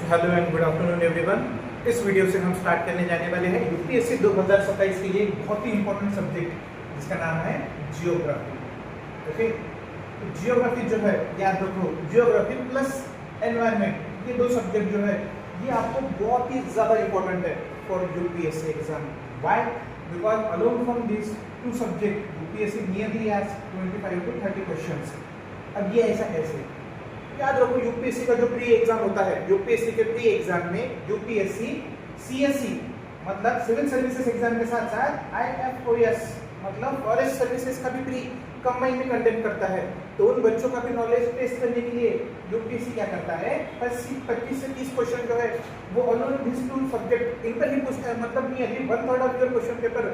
Hello and good afternoon everyone. इस video से हम स्टार्ट करने जाने वाले हैं यूपीएससी 2027 के लिए एक बहुत ही इंपॉर्टेंट सब्जेक्ट जिसका नाम है जियोग्राफी। ओके, तो जियोग्राफी जो है याद रखो, जियोग्राफी प्लस एनवायरनमेंट, ये दो सब्जेक्ट जो है ये आपको बहुत ही ज़्यादा इंपॉर्टेंट है for UPSC exam. Why? Because alone from this two subject UPSC nearly asks 25 to 30 questions. अब ये ऐसा कैसे? याद रखो, यूपीएससी का जो प्री एग्जाम होता है, यूपीएससी के प्री एग्जाम में यूपीएससी सीएससी मतलब सिविल सर्विसेज एग्जाम के साथ साथ आईएफओएस मतलब फॉरेस्ट सर्विसेज का भी प्री कंबाइन में कंडक्ट करता है। तो उन बच्चों का भी नॉलेज टेस्ट करने के लिए यूपीएससी क्या करता है, 25 से 30 क्वेश्चन जो है वो ऑन दिस टू सब्जेक्ट इन पर ही पूछता है। मतलब नहीं, अभी 1/3 ऑफ योर क्वेश्चन पेपर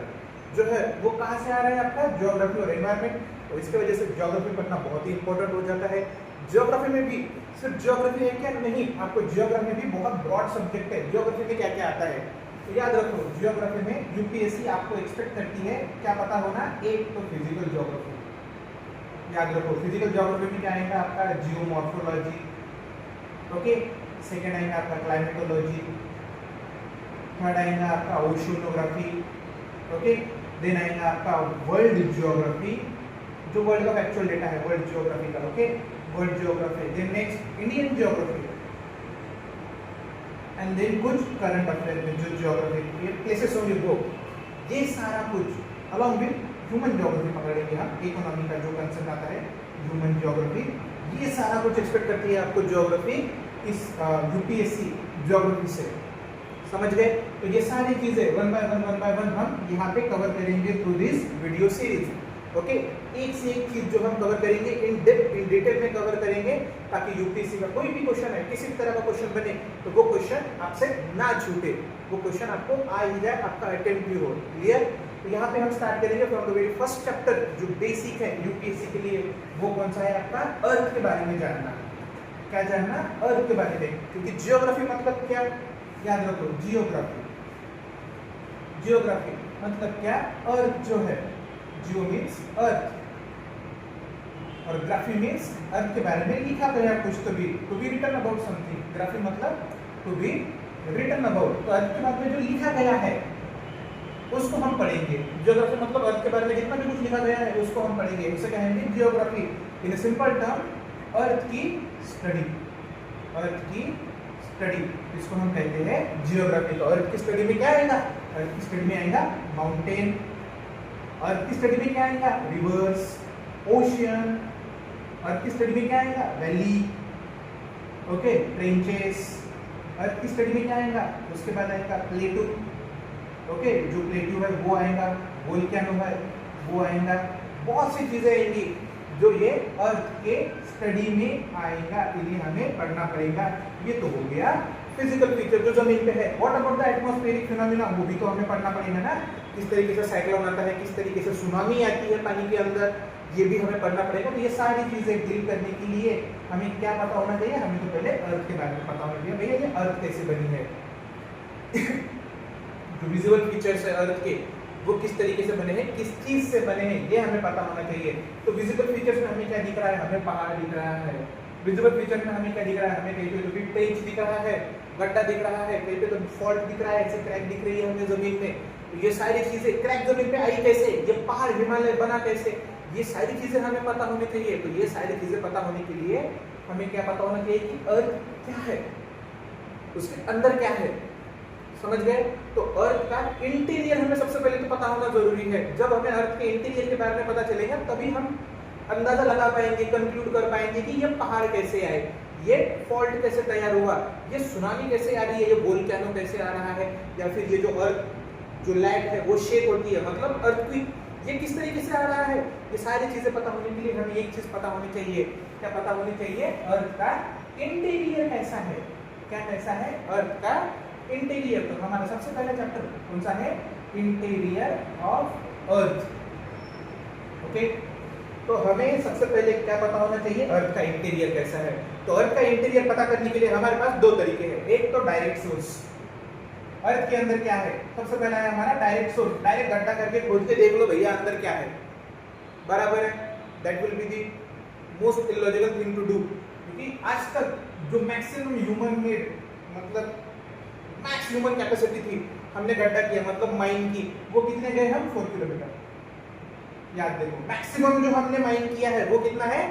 जो है वो कहाँ से आ रहा है आपका, ज्योग्राफी और एनवायरनमेंट। तो इसके वजह से ज्योग्राफी पढ़ना बहुत ही इंपॉर्टेंट हो जाता है। ज्योग्राफी में भी सिर्फ ज्योग्राफी है क्या? नहीं, आपको ज्योग्राफी भी बहुत ब्रॉड सब्जेक्ट है। ज्योग्राफी में क्या क्या आता है तो याद रखो, ज्योग्राफी में यूपीएससी आपको एक्सपेक्ट करती है क्या पता होना, एक तो फिजिकल ज्योग्राफी। याद रखो, फिजिकल ज्योग्राफी में क्या आएगा आपका, जियोमॉर्फोलॉजी। ओके, सेकंड आएगा आपका क्लाइमेटोलॉजी, थर्ड आएगा आपका ओशियोनोग्राफी। ओके, देन आएगा आपका वर्ल्ड ज्योग्राफी, जो वर्ल्ड का एक्चुअल डेटा है वर्ल्ड ज्योग्राफी का। Okay, world geography. Then next Indian geography, and then कुछ करंट अफेयर में जो geography places of you go, ये सारा कुछ अलॉन्ग विद ह्यूमन ज्योग्राफी पकड़ेंगे हम। इकोनॉमी का जो कंसेप्ट आता है ह्यूमन ज्योग्राफी, ये सारा कुछ एक्सपेक्ट करती है आपको ज्योग्राफी इस यूपीएससी ज्योग्राफी से। समझ गए? तो ये सारी चीजें वन बाय वन हम यहाँ पे कवर करेंगे through this video series. Okay, एक से एक चीज जो हम कवर करेंगे इन डेप्थ इन डिटेल में कवर करेंगे, ताकि यूपीएससी का कोई भी क्वेश्चन है, किसी भी तरह का क्वेश्चन बने तो वो क्वेश्चन आपसे ना छूटे, वो क्वेश्चन आपको आ ही जाए, आपका अटेम्प्ट भी हो। क्लियर? तो यहाँ पे हम स्टार्ट करेंगे from the very first chapter जो बेसिक है यूपीएससी के लिए। वो कौन सा है आपका, अर्थ के बारे में जानना। क्या जानना? अर्थ के बारे में। क्योंकि जियोग्राफी मतलब क्या, याद रखो, जियोग्राफी जियोग्राफी मतलब क्या, अर्थ जो है, जियो मीन्स अर्थ और ग्राफी मीन्स अर्थ के बारे में लिखा गया कुछ, तो be written about something. Graphy मतलब टू बी रिटन अबाउट, तो अर्थ के बारे में जो लिखा गया है उसको हम पढ़ेंगे। जियोग्राफी मतलब अर्थ के बारे में जितना भी कुछ लिखा गया है उसको हम पढ़ेंगे, उसे कहेंगे जियोग्राफी। इन सिंपल टर्म, अर्थ की स्टडी, अर्थ की स्टडी, इसको हम कहते हैं जियोग्राफी। तो अर्थ की स्टडी में क्या आएगा, अर्थ की स्टडी में आएगा माउंटेन, अर्थ की स्टडी में क्या आएगा, रिवर्स, ओशियन, अर्थ की स्टडी में क्या आएगा, वैली, ओके, ट्रेंचेस, अर्थ की स्टडी में क्या आएगा, उसके बाद आएगा प्लेटू, ओके, जो प्लेटू है वो आएगा, वोल्केनो है वो आएगा, बहुत सी चीजें आएंगी जो ये अर्थ के स्टडी में आएगा, इन्हें हमें पढ़ना पड़ेगा। ये तो हो गया फिजिकल फीचर जो जमीन पे है। What about the atmospheric phenomena, वो भी तो हमें पढ़ना पड़ेगा ना, किस तरीके से साइक्लोन आता है, किस तरीके से सुनामी आती है पानी के अंदर, ये भी हमें पढ़ना पड़ेगा। तो ये सारी चीजें डील करने के लिए हमें क्या पता होना चाहिए, हमें तो पहले अर्थ के बारे में पता होना चाहिए, भैया ये अर्थ कैसे बनी है जो विजुअल फीचर्स है अर्थ के वो किस तरीके से बने हैं, किस चीज से बने हैं, ये हमें पता होना चाहिए। तो विजुअल फीचर्स में हमें क्या दिख रहा है, हमें पहाड़ दिख रहा है। विजुअल फीचर में हमें क्या दिख रहा है, हमें कहीं पे तो बिग ट्रेंच दिख रहा है, गड्ढा दिख रहा है, कहीं पे तो फॉल्ट दिख रहा है, ऐसे क्रैक दिख रही है हमें जमीन में। तो ये सारी चीजें, क्रैक जमीन पे आई कैसे, ये पहाड़ हिमालय बना कैसे, ये सारी चीजें हमें पता होनी चाहिए। तो ये सारी चीजें पता होने के लिए हमें क्या पता होना चाहिए कि अर्थ क्या है, उसके अंदर क्या है। समझ गए? तो अर्थ का इंटीरियर हमें सबसे पहले तो पता होना जरूरी है। जब हमें अर्थ के इंटीरियर के बारे में पता चलेगा तभी हम अंदाजा लगा पाएंगे, कंक्लूड कर पाएंगे कि ये पहाड़ कैसे आए, ये फॉल्ट कैसे तैयार हुआ, ये सुनामी कैसे आ रही है, ये वोल्केनो कैसे आ रहा है, या फिर ये जो अर्थ जो लैंड है वो शेक होती है, मतलब अर्थक्वेक, ये किस तरीके से आ रहा है। ये सारी चीजें पता होने के लिए हमें एक चीज पता होनी चाहिए, क्या पता होनी चाहिए, अर्थ का इंटीरियर कैसा है। क्या कैसा है, अर्थ का इंटीरियर। तो हमारा सबसे पहला चैप्टर कौन सा है, इंटीरियर ऑफ अर्थ। ओके, तो हमें सबसे पहले क्या पता होना चाहिए, अर्थ का इंटीरियर कैसा है। तो अर्थ का इंटीरियर पता करने के लिए हमारे पास दो तरीके हैं। एक तो डायरेक्ट सोर्स, अर्थ के अंदर क्या है। सबसे पहला है हमारा डायरेक्ट सोर्स, डायरेक्ट गड्ढा करके खोद के देख लो भैया अंदर क्या है, बराबर है। That will be the most illogical thing to do, क्योंकि आज तक जो मैक्सिमम ह्यूमन मेड मतलब मैक्स ह्यूमन कैपेसिटी थी, हमने गड्ढा किया मतलब माइन की, वो कितने गए हम 4 किलोमीटर। याद देखो मैक्सिमम जो हमने माइन किया है वो कितना है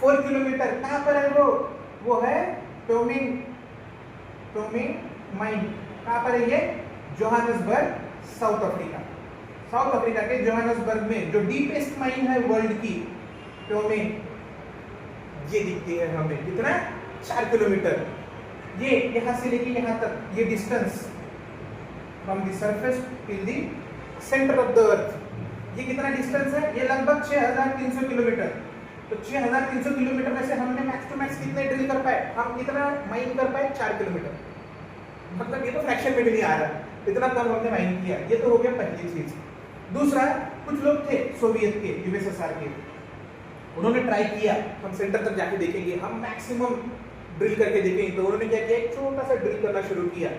4 किलोमीटर। कहाँ पर है वो है टोमिंग माइन। कहाँ पर है ये? Johannesburg, south Africa. South Africa के जोहानिसबर्ग में जो डीपेस्ट माइन है वर्ल्ड की टोमिंग, ये दिखती है हमें कितना 4 किलोमीटर। ये यहाँ से लेके यहाँ तक ये distance from the surface till the centre of the earth, ये कितना डिस्टेंस है? ये लगभग 6300 किलोमीटर। तो 6300 किलोमीटर में से हमने मैक्स टू मैक्स कितने ड्रिल कर पाए? हम कितना माइन कर पाए? 4 किलोमीटर। मतलब ये तो फ्रैक्शन में भी नहीं आ रहा, इतना कम हमने माइन किया। ये तो हो गया पहली चीज। दूसरा, कुछ लोग थे सोवियत के, यूएसएसआर के, उन्होंने ट्राई किया हम सेंटर तक जाके देखेंगे, हम मैक्सिमम ड्रिल करके देखेंगे। तो उन्होंने क्या किया? एक छोटा सा ड्रिल करना शुरू किया,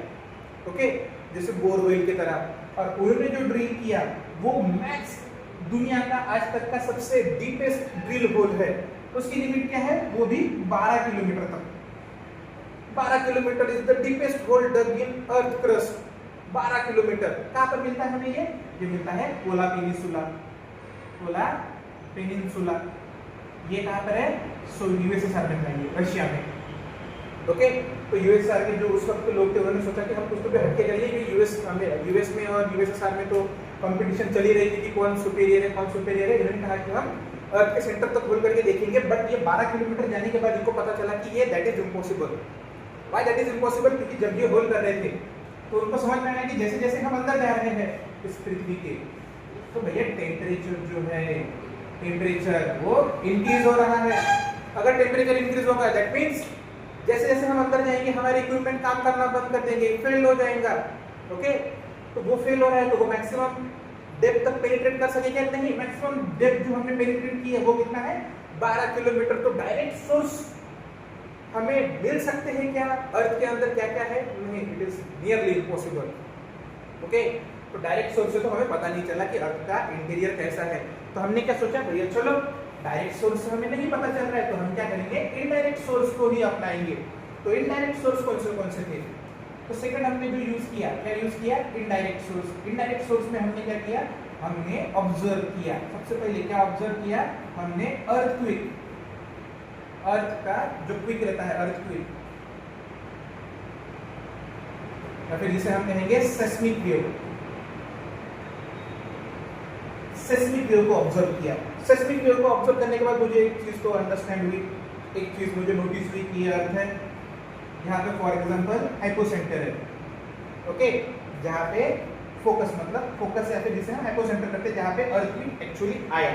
ओके, जैसे बोरवेल की तरह। और उन्होंने जो ड्रिल किया वो मैक्स दुनिया का आज तक का सबसे डीपेस्ट ड्रिल होल है। उसकी लिमिट क्या है? वो भी 12 किलोमीटर तक। 12 kilometre is the deepest hole dug in earth crust. 12 kilometre. कहाँ पर मिलता है हमें ये मिलता है कोला पेनिनसुला। ये कहाँ पर है? यूएसएसआर में है, रशिया में, ओके। तो यूएसएसआर के जो उस वक्त के लोग थे उन्होंने सोचा कि हम कुछ तो हटके करिए, कि यूएस में और यूएसएसआर में तो कंपटीशन चली रही थी कि कौन सुपीरियर है। इन्होंने कहा कि हम अर्थ के सेंटर तक खोल करके देखेंगे। बट ये 12 किलोमीटर जाने के बाद इनको पता चला कि ये that is impossible. Why that is impossible? क्योंकि जब ये होल कर रहे थे तो उनको समझ में आया कि जैसे जैसे हम अंदर जा रहे हैं इस पृथ्वी के, तो भैया टेम्परेचर जो है वो इंक्रीज हो रहा है। अगर टेम्परेचर इंक्रीज होगा दैट मींस जैसे जैसे हम अंदर जाएंगे हमारे इक्विपमेंट काम करना बंद कर देंगे, फेल हो जाएगा, ओके। तो वो फेल हो रहा है तो वो मैक्सिमम डेप्थ तक पेनिट्रेट कर सकेगा नहीं। मैक्सिमम डेप्थ जो हमने पेनिट्रेट की है वो कितना है? 12 किलोमीटर। तो डायरेक्ट सोर्स हमें मिल सकते हैं क्या अर्थ के अंदर? क्या क्या है? नहीं, it is nearly impossible, okay. तो डायरेक्ट सोर्स से तो हमें पता नहीं चला कि अर्थ का इंटीरियर कैसा है। तो हमने क्या सोचा, भैया चलो डायरेक्ट सोर्स से हमें नहीं पता चल रहा है तो हम क्या करेंगे? इनडायरेक्ट सोर्स को ही अपनाएंगे। तो इनडायरेक्ट सोर्स कौन से थे? तो सेकंड हमने जो यूज किया, क्या यूज किया? Indirect source. इनडायरेक्ट सोर्स में हमने क्या किया? हमने ऑब्जर्व किया। सबसे पहले क्या ऑब्जर्व किया? हमने अर्थक्वेक, अर्थ का जो क्विक रहता है अर्थक्वेक, या फिर जिसे हम कहेंगे सेस्मिक वेव। सेस्मिक वेव को ऑब्जर्व किया। सेस्मिक वेव को ऑब्जर्व करने के बाद मुझे एक चीज तो अंडरस्टैंड हुई, एक चीज मुझे नोटिस हुई कि अर्थ है यहाँ पे फॉर एग्जांपल हाइपोसेंटर है, ओके, जहाँ पे फोकस मतलब फोकस या फिर जिसे हम हाइपोसेंटर करते हैं, जहाँ पे अर्थ एक्चुअली आया,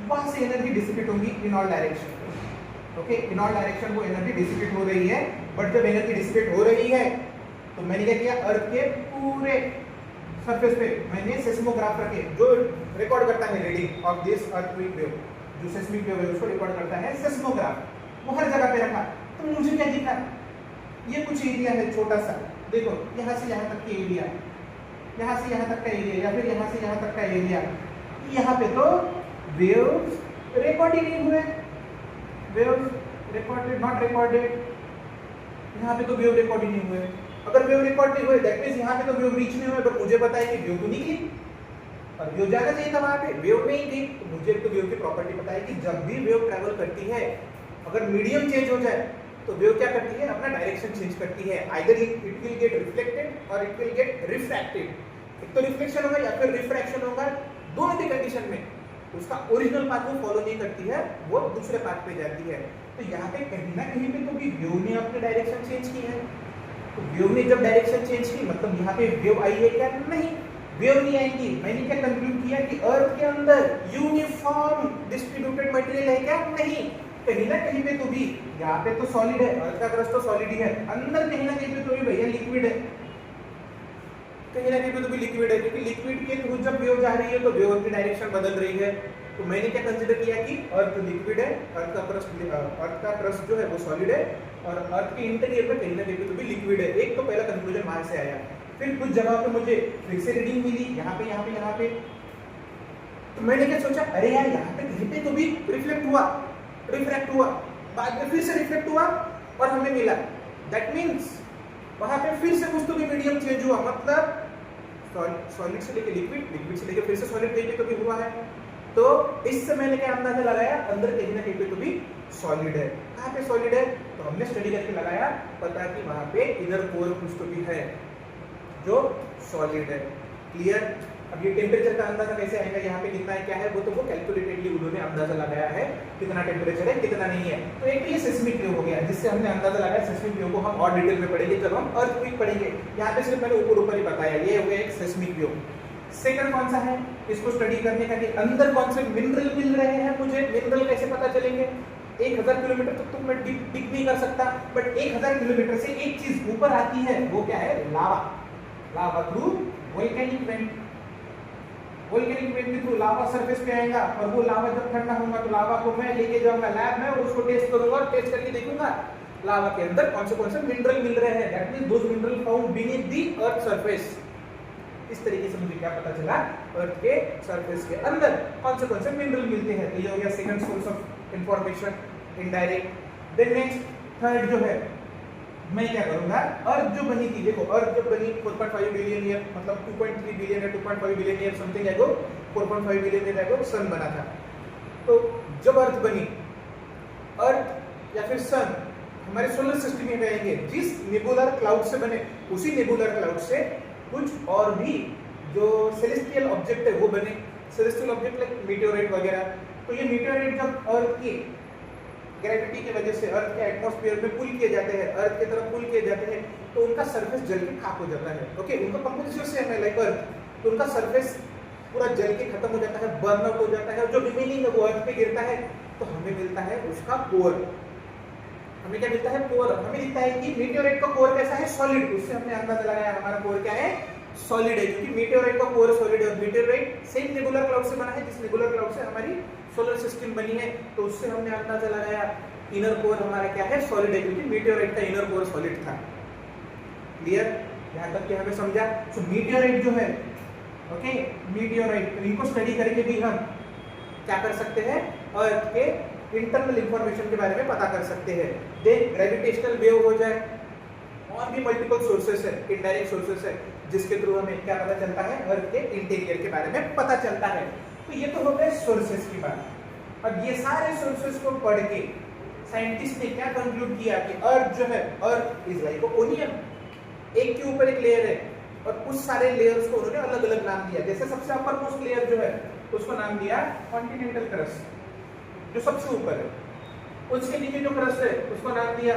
वहां से एनर्जी डिसिपेट होगी in all direction, okay. In all direction वो एनर्जी डिसिपेट हो रही है। बट जब एनर्जी डिसिपेट हो रही है तो मैंने क्या किया? अर्थ के पूरे सरफेस पे मैंने सेस्मोग्राफ रखे जो रिकॉर्ड करता है reading of this earthquake wave. जो सेस्मिक वेव है उसको रिकॉर्ड करता है सेस्मोग्राफ, वो हर जगह पे रखा। तो मुझे क्या दिखा? ये कुछ एरिया है छोटा सा, देखो यहाँ से यहाँ तक की एरिया, यहाँ से यहाँ तक का एरिया, या फिर यहाँ से यहाँ तक का एरिया। यहाँ पे तो वेव्स रिकॉर्ड ही नहीं हुए, वेव्स रिकॉर्डेड नॉट रिकॉर्डेड। यहाँ पे तो वेव रिकॉर्ड ही नहीं हुए। अगर वेव रिकॉर्ड नहीं हुए दैट मींस यहाँ पे तो वेव रीच नहीं हुए। बट मुझे पता है कि वेव तो निकली और वेव जाना चाहिए था वहाँ पे, वेव नहीं थी। तो मुझे तो वेव की प्रॉपर्टी पता है कि जब भी वेव ट्रैवल करती है, अगर मीडियम चेंज हो जाए तो वेव क्या करती है? अपना डायरेक्शन चेंज करती है। Either it will get reflected और इट विल गेट रिफ्रैक्टेड। एक तो रिफ्लेक्शन होगा या फिर रिफ्रैक्शन होगा, दोनों की कंडीशन में उसका ओरिजिनल पाथ वो फॉलो नहीं करती है, वो दूसरे पाथ पे जाती है। तो यहाँ पे कहीं ना कहीं पे तो भी वेव ने अपनी डायरेक्शन चेंज की है। तो वेव ने जब डायरेक्शन चेंज की मतलब यहाँ पे वेव आई है क्या? नहीं, वेव नहीं आएगी। मैंने क्या कंक्लूड किया कि अर्थ के अंदर यूनिफॉर्म डिस्ट्रीब्यूटेड मटेरियल है क्या? नहीं, कहीं ना कहीं पे तो भी, यहाँ पे तो सॉलिड है, अर्थ का क्रस्ट तो सॉलिड ही है, अंदर कहीं ना कहीं पे तो भी भैया लिक्विड है, कहीं ना कहीं पे तो भी लिक्विड है। क्योंकि लिक्विड के थ्रू जब वेव जा रही है तो वेव की डायरेक्शन बदल रही है। तो मैंने क्या कंसीडर किया कि अर्थ लिक्विड है, अर्थ का क्रस्ट जो है वो सॉलिड है और अर्थ के इंटीरियर में कहीं ना कहीं पे तो भी लिक्विड है। एक तो पहला कंक्लूजन वहां से आया। फिर कुछ जगह पे मुझे फिर से रीडिंग मिली, यहाँ पे। तो मैंने क्या सोचा, अरे यार यहाँ पे कहीं पे तो भी रिफ्रैक्ट हुआ, बाद में फिर से रिफ्लेक्ट हुआ और हमें मिला। दैट मीन्स वहां पे फिर से कुछ तो भी मीडियम चेंज हुआ, मतलब सॉलिड से लेके लिक्विड, लिक्विड से लेके फिर से सॉलिड कहीं पे तो भी हुआ है। तो इससे मैंने क्या अंदाजा लगाया, अंदर कहीं ना कहीं पे तो भी सॉलिड है। कहाँ पे सॉलिड है, तो हमने स्टडी करके लगाया, पता कि वहां पे इनर कोर कुछ तो भी है जो सॉलिड है। क्लियर। अब ये टेम्परेचर का अंदाजा कैसे आएगा, यहाँ पे कितना है क्या है, वो तो वो कैलकुलेटेडली उन्होंने अंदाजा लगाया है कितना टेम्परेचर है कितना नहीं है। तो एक ये सिस्मिक वेव हो गया जिससे हमने अंदाजा लगाया। सिस्मिक वेव को हम और डिटेल में पढ़ेंगे जब हम अर्थक्वेक पढ़ेंगे, यहाँ पे सिर्फ मैंने ऊपर ऊपर ही बताया। ये हो गया एक सिस्मिक वेव। सेकंड कौन सा है, इसको स्टडी करने का कि अंदर कौन से मिनरल मिल रहे हैं मुझे। मिनरल कैसे पता चलेंगे, 1000 किलोमीटर तक तो मैं डिग नहीं कर सकता, बट 1000 किलोमीटर से एक चीज ऊपर आती है, वो क्या है, lava. Lava through volcanic vent, volcanic vent के थ्रू लावा सरफेस पे आएगा, और वो लावा जब ठंडा होगा तो लावा को मैं लेके जाऊंगा लैब में और उसको टेस्ट करूंगा, और टेस्ट करके देखूंगा लावा के अंदर कौन से मिनरल मिल रहे हैं। That means those mineral found beneath the earth surface. इस तरीके से मुझे क्या पता चला, अर्थ के सरफेस के अंदर कौन से मिनरल मिलते हैं। तो ये हो गया second source of information, indirect. Then next third जो है, मैं क्या करूंगा, अर्थ जो बनी थी, देखो अर्थ जब बनी 4.5 बिलियन ईयर, मतलब 2.3 बिलियन या 2.5 बिलियन ईयर समथिंग एगो, 4.5 बिलियन ईयर एगो सन बना था। तो जब अर्थ बनी, अर्थ या फिर सन हमारे सोलर सिस्टम में रहेंगे, जिस नेबुलर क्लाउड से बने, उसी नेबुलर क्लाउड से कुछ और भी जो सेलेस्टियल ऑब्जेक्ट है वो बने। सेलेस्टियल ऑब्जेक्ट लाइक मीटियोराइट वगैरह। तो ये मीटियोराइट जब अर्थ की ग्रेविटी की वजह से अर्थ के एटमॉस्फेयर में पुल किए जाते हैं, अर्थ की तरफ पुल किए जाते हैं, तो उनका सरफेस जल के खाक हो जाता है। ओके, उनका कंपोजिशन सेम है लाइक अर्थ, तो उनका सरफेस पूरा जल के खत्म हो जाता है, बर्न आउट हो जाता है, और जो रिमेनिंग है वो अर्थ पे गिरता है, तो हमें मिलता है उसका कोर। हमें क्या मिलता है, कोर। हमें दिखता है कि मीटियोराइट का कोर कैसा है, सॉलिड। उससे हमने अंदाजा लगाया हमारा कोर क्या है, सॉलिड है, क्योंकि मीटियोराइट का कोर सॉलिड है। और मीटियोराइट सेम नेबुलर क्लाउड से बना है, जिस नेबुलर क्लाउड से हमारी सोलर सिस्टम बनी है। तो उससे हमने अंदाजा लगाया इनर कोर हमारा क्या है, सॉलिड है, क्योंकि मीटियोराइट का इनर कोर सॉलिड था। क्लियर, यहां तक कि हमें समझा। सो मीटियोराइट जो है, ओके, मीटियोराइट, इनको स्टडी करके भी हम क्या कर सकते हैं, अर्थ के इंटरनल इंफॉर्मेशन के बारे में पता कर सकते हैं। देन ग्रेविटेशनल वेव हो जाए, और भी मल्टीपल सोर्सेस है, इनडायरेक्ट सोर्सेस है, जिसके थ्रू हमें क्या पता चलता है, अर्थ के इंटीरियर के बारे में पता चलता है। तो ये तो हो गए सोर्सेस की बात। अब ये सारे सोर्सेस को पढ़ के साइंटिस्ट ने क्या कंक्लूड किया कि अर्थ जो है, अर्थ इज लाइक ओनियन, एक के ऊपर एक लेयर है, और उस सारे लेयर्स को उन्होंने अलग अलग नाम दिया। जैसे सबसे अपर मोस्ट लेयर जो है उसको नाम दिया कॉन्टिनेंटल क्रस्ट, जो सबसे ऊपर है। उसके नीचे जो क्रस्ट है उसको नाम दिया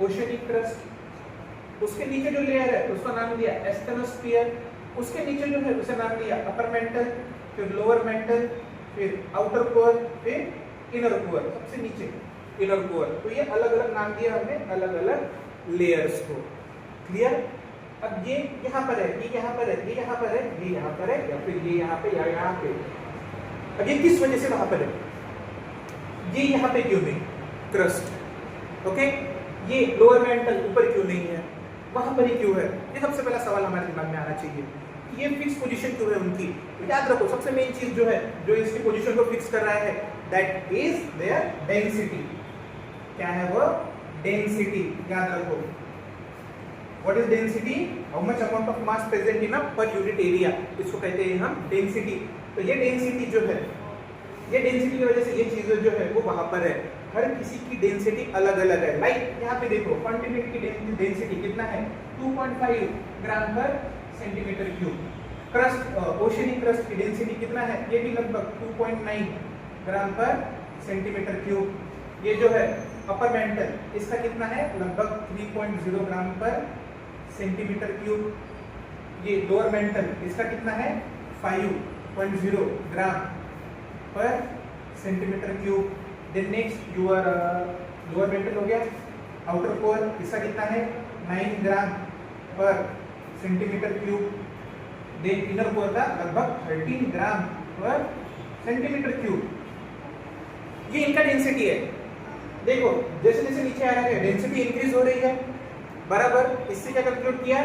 ओशियनिक क्रस्ट। उसके नीचे जो लेयर है उसका नाम दिया एस्टेनोस्फीयर। उसके नीचे जो है उसे नाम दिया अपर मेंटल, फिर लोअर मेंटल, फिर आउटर कोर, फिर इनर कोर, सबसे नीचे इनर कोर। तो ये अलग अलग नाम दिया हमने अलग अलग लेयर्स को। क्लियर। अब ये यहाँ पर है, ये यहाँ पर है, ये यहाँ पर है, ये यहाँ पर है, या फिर ये यहाँ पे या यहाँ पे। अब ये किस वजह से वहां पर है, ये यहाँ पे क्यों नहीं क्रस्ट, ओके, ये लोअर मेंटल ऊपर क्यों नहीं है, वहां पर ही क्यों है। ये सबसे पहला सवाल हमारे दिमाग में आना चाहिए, ये फिक्स पोजीशन क्यों है उनकी। याद रखो सबसे मेन चीज जो है, जो इसकी पोजीशन को फिक्स कर रहा है, दैट इज देयर डेंसिटी। क्या है वो, डेंसिटी। याद रखो, what is density, how much amount of mass present in a per unit area, इसको कहते हैं हम डेंसिटी। तो ये डेंसिटी जो है, ये डेंसिटी की वजह से ये चीजें जो है वो वहां पर है। हर किसी की डेंसिटी अलग अलग है। लाइक यहाँ पे देखो कॉन्टिनेंट की डेंसिटी कितना है, 2.5 ग्राम पर centimetre cube. Crust, oceanic crust की डेंसिटी कितना है, ये भी लगभग 2.9 ग्राम पर सेंटीमीटर क्यूब। ये जो है अपर मेंटल, इसका कितना है, लगभग 3.0 ग्राम पर सेंटीमीटर क्यूब। ये लोअर मेंटल, इसका कितना है, 5.0 ग्राम पर centimetre cube. Then next your lower mantle हो गया। आउटर कोर, इसका कितना है, 9 ग्राम पर centimetre cube. Then inner core का लगभग 13 ग्राम पर सेंटीमीटर क्यूब। ये इनका डेंसिटी है। देखो जैसे जैसे नीचे आ रहा है डेंसिटी इंक्रीज हो रही है, बराबर। इससे क्या कंक्लूड किया,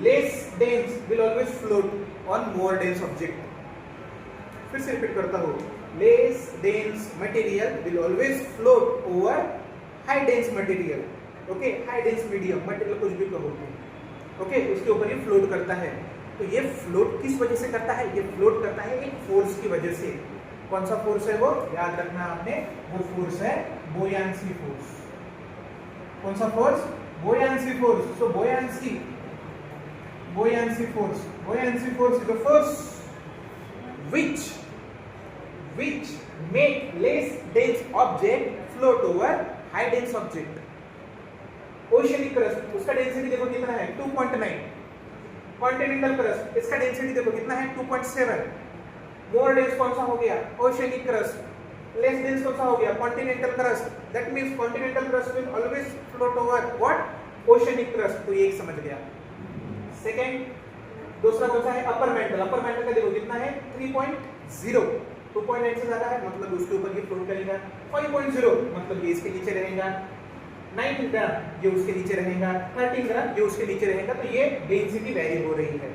less dense will always float on more dense object. फिर से रिपीट करता हूँ, less dense material will always float over high dense material, okay, high dense medium material कुछ भी कहो। ओके, उसके ऊपर ये फ्लोट करता है। तो ये फ्लोट किस वजह से करता है? ये फ्लोट करता है एक फोर्स की वजह से। कौन सा फोर्स है वो? याद रखना आपने, वो फोर्स है बोयांसी फोर्स। कौन सा force? Buoyancy force. So buoyancy force is the force which make less dense object float over high dense object. Oceanic crust, उसका डेंसिटी देखो कितना है? 2.9। कॉन्टिनेंटल क्रस्ट, इसका डेंसिटी देखो कितना है? 2.7। मोर डेंस कौन सा हो गया? Oceanic crust. लेस डेंस कौन सा हो गया? Continental crust. That means continental crust will always float over what? Oceanic crust. तो ये एक समझ गया। सेकंड, दूसरा कौन सा है? Upper mantle. अपर मेंटल का देखो कितना है? 3.0। 2.9 से ज्यादा है मतलब उसके ऊपर ये फ्लोट करेगा। 5.0 मतलब ये इसके नीचे रहेगा। 9 ग्राम ये उसके नीचे रहेगा। 13 ग्राम ये उसके नीचे रहेगा। तो ये डेंसिटी वेरी हो रही है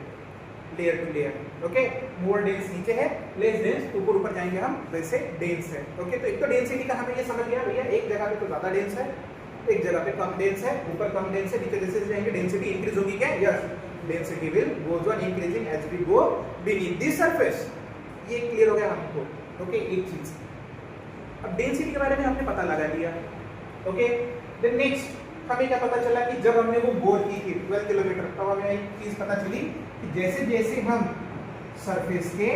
layer to layer. Okay, more dense नीचे है, लेस डेंस ऊपर ऊपर जाएंगे हम, वैसे डेंस है। ओके, तो एक तो डेंसिटी का हमें ये समझ गया भैया, एक जगह पे तो ज्यादा डेंस है, एक जगह पे कम डेंस है। ऊपर कम डेंस है, नीचे जैसे जाएंगे डेंसिटी इंक्रीज होगी क्या? Yes, density will goes on increasing as we go beneath this surface. ये क्लियर हो गया हमको। ओके, एक चीज। अब डेंसिटी के बारे में हमने पता लगा लिया। ओके, देन नेक्स्ट हमें क्या पता चला कि जब हमने वो बोर की थी 12 किलोमीटर, तब हमें एक चीज पता चली कि जैसे जैसे हम सरफेस के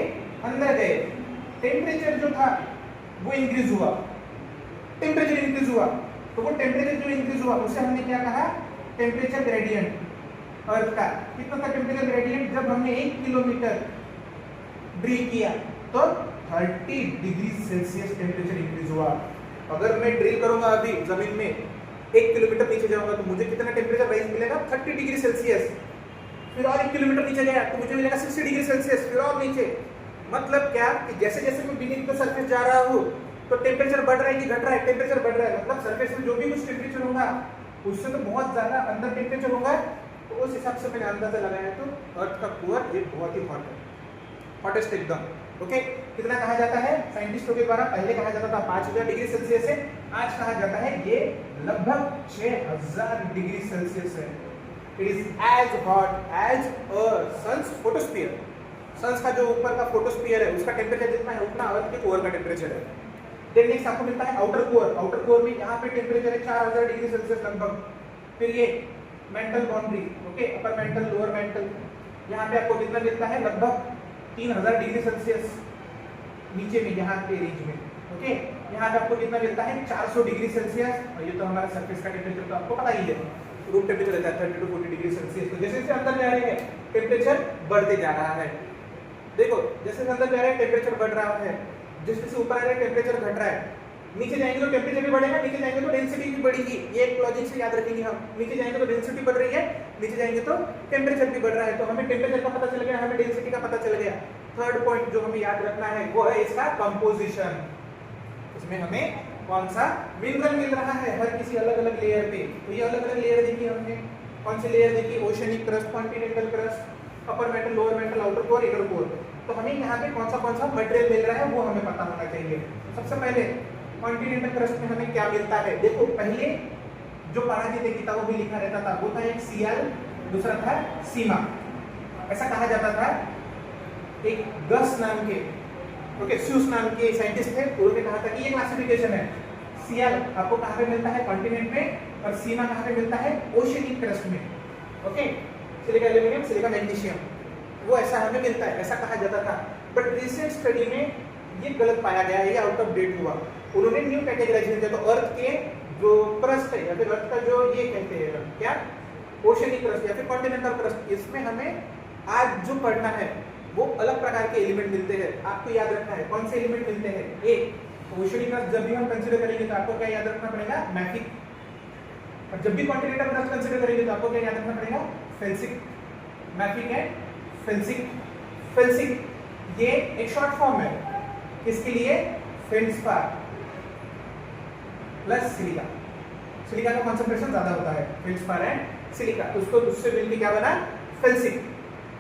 अंदर गए, टेम्परेचर जो था वो इंक्रीज हुआ। टेम्परेचर इंक्रीज हुआ, तो वो टेम्परेचर जो इंक्रीज हुआ उसे हमने क्या कहा? टेम्परेचर ग्रेडियंट अर्थ का। कितना था टेम्परेचर ग्रेडियंट? जब हमने 1 किलोमीटर ड्रिल किया तो 30 डिग्री सेल्सियस टेम्परेचर इंक्रीज हुआ। अगर मैं ड्रिल करूंगा अभी जमीन में, 1 किलोमीटर नीचे जाऊंगा तो मुझे कितना टेम्परेचर राइज मिलेगा? 30 डिग्री सेल्सियस। फिर और 1 किलोमीटर नीचे गया तो मुझे मिलेगा 60 डिग्री सेल्सियस, फिर और नीचे। मतलब क्या कि जैसे जैसे मैं बीनीथ द सरफेस जा रहा हूँ तो टेम्परेचर बढ़ रहा है कि घट रहा है? टेम्परेचर बढ़ रहा है। मतलब सरफेस में जो भी कुछ टेम्परेचर होगा उससे तो बहुत ज्यादा अंदर टेम्परेचर होगा। तो उस हिसाब से मैंने अंदाजा लगाया तो अर्थ का कोर ये बहुत ही हॉट है, हॉटेस्ट एकदम। ओके, कितना कहा जाता है साइंटिस्टों के द्वारा? पहले कहा जाता था 5000 डिग्री सेल्सियस है, आज कहा जाता है ये लगभग 6000 डिग्री सेल्सियस है। It is as hot as sun's photosphere. Sun's का जो ऊपर का फोटोस्फीयर है उसका टेम्परेचर जितना है उतना अर्थ के कोर का टेम्परेचर है। देन नेक्स्ट आपको मिलता है आउटर कोर। आउटर कोर में यहाँ पे टेम्परेचर है 4000 डिग्री सेल्सियस लगभग। फिर ये mental boundary, okay, upper mantle, lower mental, यहाँ पे आपको कितना मिलता है? लगभग 3000 डिग्री सेल्सियस नीचे में, यहाँ पे रेंज में। ओके, यहाँ पे आपको कितना मिलता है? 400 डिग्री सेल्सियस। और ये तो हमारा सरफेस का टेम्परेचर तो आपको पता ही है, रूम टेम्परेचर रहता है 30 to 40 डिग्री सेल्सियस। तो जैसे जैसे अंदर जा रहे हैं टेम्परेचर बढ़ते जा रहा है। देखो, जैसे अंदर जा रहे हैं टेम्परेचर बढ़ रहा है, जैसे जैसे ऊपर आ रहे हैं टेम्परेचर घट रहा है। नीचे जाएंगे तो टेम्परेचर भी बढ़ेगा, नीचे जाएंगे तो डेंसिटी भी बढ़ेगी। ये एक लॉजिक से याद रखेंगे हम। नीचे जाएंगे तो डेंसिटी बढ़ रही है, नीचे जाएंगे तो टेम्परेचर भी बढ़ रहा है। तो हमें टेम्परेचर का पता चल गया, हमें डेंसिटी का पता चल गया। थर्ड पॉइंट जो हमें याद रखना है वो है इसका कंपोजिशन। इसमें हमें कौन सा मिनरल मिल रहा है हर किसी अलग अलग लेयर पे। तो ये अलग अलग लेयर देखी हमने। कौन सी लेयर देखी? Oceanic crust, continental crust, upper mantle, lower mental, outer core, inner core. तो हमें यहाँ पे कौन सा मटेरियल मिल रहा है वो हमें पता होना चाहिए। सबसे पहले कॉन्टिनेंटल क्रस्ट में हमें क्या मिलता है? देखो, पहले जो पढ़ाई थी किताबों में लिखा रहता था वो था एक सीएल, दूसरा था सीमा। ऐसा कहा जाता था। एक गस नाम के, ओके, स्यूस नाम के साइंटिस्ट थे, उन्होंने कहा था कि ये क्लासिफिकेशन है। सीएल आपको कहाँ पे मिलता है? कॉन्टिनेंट में। और सीमा कहाँ पे मिलता है? ओशियनिक क्रस्ट में। Okay, silica aluminium, silica magnesium, वो ऐसा हमें मिलता है, ऐसा कहा जाता था। बट रिसेंट स्टडी में ये गलत पाया गया है, ये आउट ऑफ डेट हुआ। उन्होंने न्यू कैटेगराइजेशन दिया। तो अर्थ के जो क्रस्ट है या फिर अर्थ का जो ये कहते हैं क्या, ओशियनिक क्रस्ट या फिर कॉन्टिनेंटल क्रस्ट, इसमें हमें आज जो पढ़ना है वो अलग प्रकार के एलिमेंट मिलते हैं। आपको याद रखना है कौन से एलिमेंट मिलते हैं। एक ओशियनिक क्रस्ट जब भी हम कंसीडर करेंगे तो आपको क्या याद रखना पड़ेगा? मैफिक। और जब भी कॉन्टिनेंटल क्रस्ट कंसीडर करेंगे तो आपको क्या याद रखना पड़ेगा? Felsic. Mafic and felsic. Felsic ये एक शॉर्ट फॉर्म है किसके लिए? फेल्ड्स्पार प्लस सिलिका। सिलिका का कंसंट्रेशन ज्यादा होता है, फेल्ड्स्पार एंड सिलिका। उसको उससे मिलके क्या बना? फेल्सिक।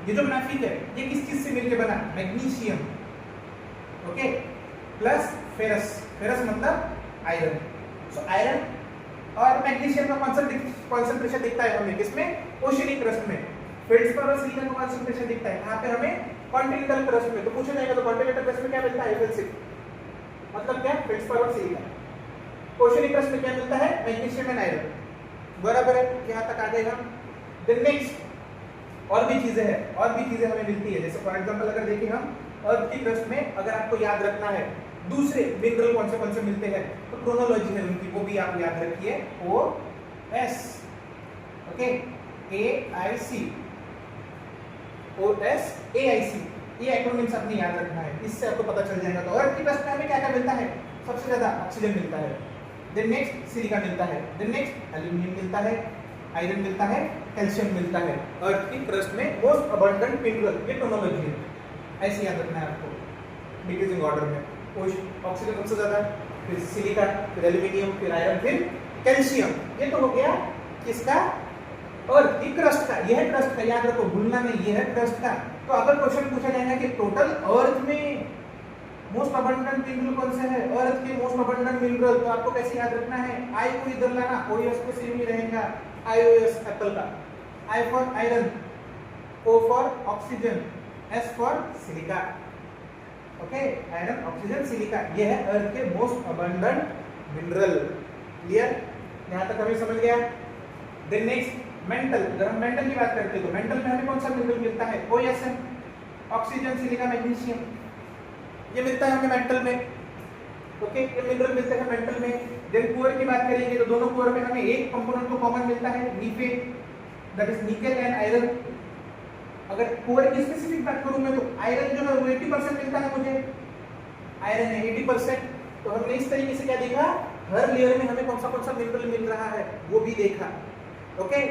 ये जो मैफिक है ये किस चीज से मिलके बना? Magnesium, okay, plus ferrous. Ferrous मतलब आयरन। सो आयरन और मैग्नीशियम का कंसंट्रेशन दिखता है हमें किसमें? ओशियनिक क्रस्ट में। फेल्डस्पार सिलिका का कंसंट्रेशन दिखता है यहाँ पे हमें कॉन्टिनेंटल क्रस्ट में। तो पूछा जाएगा तो कॉन्टिनेंटल क्रस्ट में क्या मिलता है? Fe6 मतलब क्या? Feldspar silica. ओशियनिक क्रस्ट में क्या मिलता है? Magnesium and iron. बराबर है, यहाँ तक आ गए हम। देन नेक्स्ट और भी चीजें हैं, और भी चीजें हमें मिलती है। जैसे फॉर एग्जांपल अगर देखें हम अर्थ की क्रस्ट में, अगर आपको याद रखना है दूसरे मिनरल कौन से मिलते हैं तो क्रोनोलॉजी है उनकी, वो भी आप याद रखिए। OS, okay, AIC, OS AIC, ये एक्रोनिम्स आपने याद रखना है, इससे आपको पता चल जाएगा। तो अर्थ की क्रस्ट में हमें क्या क्या मिलता है? सबसे ज्यादा ऑक्सीजन मिलता है, देन नेक्स्ट सिलिका मिलता है, देन नेक्स्ट एल्यूमिनियम मिलता है, आयरन मिलता है, कैल्शियम मिलता है। अर्थ की क्रस्ट में मोस्ट अबंडेंट मिनरल, ये क्रोनोलॉजी है, ऐसे याद रखना है आपको डिक्रीजिंग ऑर्डर में। ऑक्सीजन सबसे ज्यादा, फिर सिलिका, फिर एल्यूमिनियम, फिर आयरन, फिर कैल्शियम। ये तो हो गया किसका? अर्थ की क्रस्ट का। यह है क्रस्ट का, याद रखो, भूलना नहीं, यह है क्रस्ट का। तो अगर क्वेश्चन पूछा जाएगा कि टोटल अर्थ में मोस्ट अबंडेंट मिनरल कौन से है, अर्थ के मोस्ट अबंडेंट मिनरल, तो आपको कैसे याद रखना है? आई को इधर लाना, OS को सेम ही रहेगा, IOS एप्पल का, I for iron, O for oxygen, S for silica. Okay, iron, oxygen, silica, ये है अर्थ के मोस्ट अबंडेंट मिनरल। क्लियर? यहां तक हमें समझ गया। देन नेक्स्ट मेंटल, अगर हम मेंटल की बात करते हैं तो मेंटल में हमें कौन सा मिनरल मिलता है? OSM, ऑक्सीजन, सिलिका, मैग्नीशियम, ये मिलता है हमें मेंटल में। ओके, ये मिनरल मिलते हैं मेंटल में। देन पुअर की बात करेंगे तो दोनों पुअर में हमें एक कंपोनेंट तो कॉमन मिलता है, नीफे, that is nickel and iron. अगर पुअर की स्पेसिफिक बात करूं मैं तो आयरन जो है वो 80% मिलता है मुझे, आयरन है 80%। तो हमने इस तरीके से क्या देखा? हर लेयर में हमें कौन सा मिनरल मिल रहा है वो भी देखा। ओके,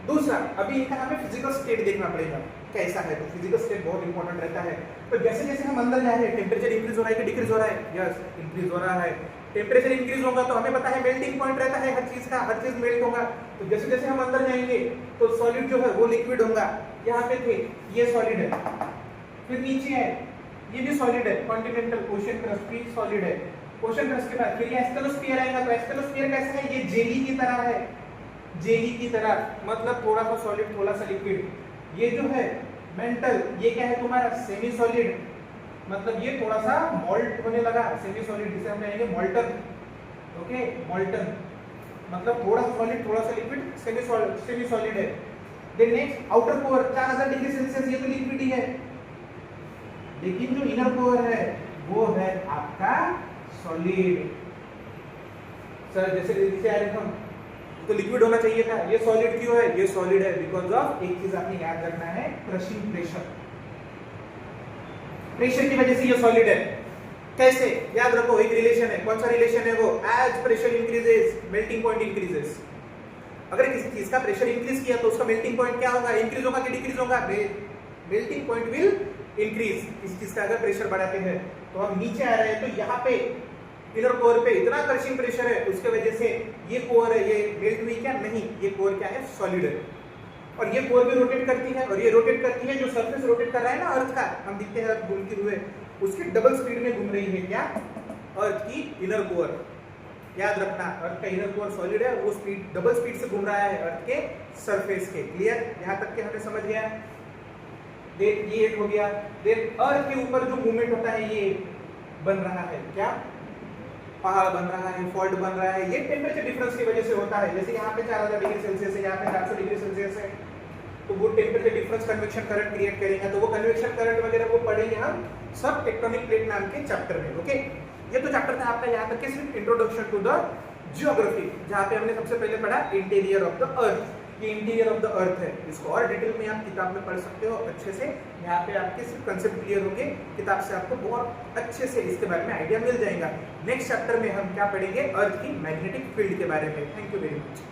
दूसरा अभी इनका हमें फिजिकल स्टेट देखना पड़ेगा कैसा है। तो फिजिकल स्टेट बहुत इंपॉर्टेंट रहता है। तो जैसे जैसे हम अंदर जा रहे हैं टेम्परेचर इंक्रीज हो रहा है कि डिक्रीज हो रहा है? यस, इंक्रीज हो रहा है। टेम्परेचर इंक्रीज होगा तो हमें पता है मेल्टिंग पॉइंट रहता है हर चीज का, हर चीज मेल्ट होगा। तो जैसे जैसे हम अंदर जाएंगे तो सॉलिड जो है वो लिक्विड होगा। यहाँ पे थे, ये सॉलिड है, फिर नीचे है, ये भी सॉलिड है, कॉन्टिनेंटल ओशियन क्रस्ट भी सॉलिड है। ओशियन क्रस्ट के बाद फिर ये एस्टेरोस्फीयर आएगा। तो एस्टेरोस्फीयर कैसा है? ये जेली की तरह है, जेली की तरह, मतलब थोड़ा सा सॉलिड थोड़ा सा लिक्विड। ये जो है मेंटल, ये क्या है तुम्हारा? सेमी सॉलिड, मतलब ये थोड़ा सा मॉल्ट होने लगा, सेमी सॉलिड, जिसे हम कहेंगे मॉल्टन। ओके, मॉल्टन मतलब थोड़ा सा सॉलिड थोड़ा सा लिक्विड, सेमी सॉलिड है। Then next outer core 4000 degree Celsius, ये तो लिक्विड ही है, लेकिन जो इनर कोर है वो है आपका सॉलिड। सर जैसे नीचे आ रहे हम तो लिक्विड होना चाहिए था, ये सॉलिड क्यों है? ये सॉलिड है बिकॉज ऑफ एक चीज आपने याद रखना है, क्रशिंग प्रेशर। प्रेशर की वजह से ये सॉलिड है। कैसे? याद रखो, एक रिलेशन है। कौन सा रिलेशन है वो? As pressure increases melting point increases. अगर किसी चीज का प्रेशर इंक्रीज किया तो उसका मेल्टिंग पॉइंट क्या होगा? इंक्रीज होगा कि डिक्रीज होगा? Melting point will increase. किसी चीज का अगर प्रेशर बढ़ाते हैं तो हम नीचे आ रहे हैं तो यहाँ पे इनर कोर पे इतना क्रशिंग प्रेशर है, उसके वजह से ये कोर है, ये मेल्ट हुई क्या? नहीं, ये कोर क्या है? सॉलिड है। और ये कोर भी रोटेट करती है, और ये रोटेट करती है, जो सरफेस रोटेट कर रहा है ना अर्थ का, हम दिखते हैं अर्थ घूमते हुए, उसकी डबल स्पीड में घूम रही है क्या? अर्थ की इनर कोर। याद रखना, अर्थ का इनर कोर सॉलिड है, वो स्पीड डबल स्पीड से घूम रहा है अर्थ के सरफेस के। क्लियर? यहाँ तक के हमें समझ गया। देन ये एक हो गया। देन अर्थ के ऊपर जो मूवमेंट होता है ये बन रहा है क्या? पहाड़ बन रहा है, फॉल्ट बन रहा है, ये टेम्परेचर डिफरेंस की वजह से होता है। जैसे यहाँ पे 4000 डिग्री सेल्सियस है, यहाँ पे 400 डिग्री सेल्सियस है, तो वो temperature difference convection current create करेगा। तो वो कन्वेक्शन करंट वगैरह वो पढ़ेंगे हम सब टेक्टोनिक प्लेट नाम के चैप्टर में। ओके, ये तो चैप्टर था आपका यहाँ तक के सिर्फ इंट्रोडक्शन टू द जियोग्राफी, जहाँ पे हमने सबसे पहले पढ़ा इंटीरियर ऑफ द अर्थ। ये इंटीरियर ऑफ द अर्थ है, इसको और डिटेल में आप किताब में पढ़ सकते हो अच्छे से। यहाँ पे आपके सिर्फ कंसेप्ट क्लियर होंगे, किताब से आपको बहुत अच्छे से इसके बारे में आइडिया मिल जाएगा। नेक्स्ट चैप्टर में हम क्या पढ़ेंगे? अर्थ की मैग्नेटिक फील्ड के बारे में। Thank you very much.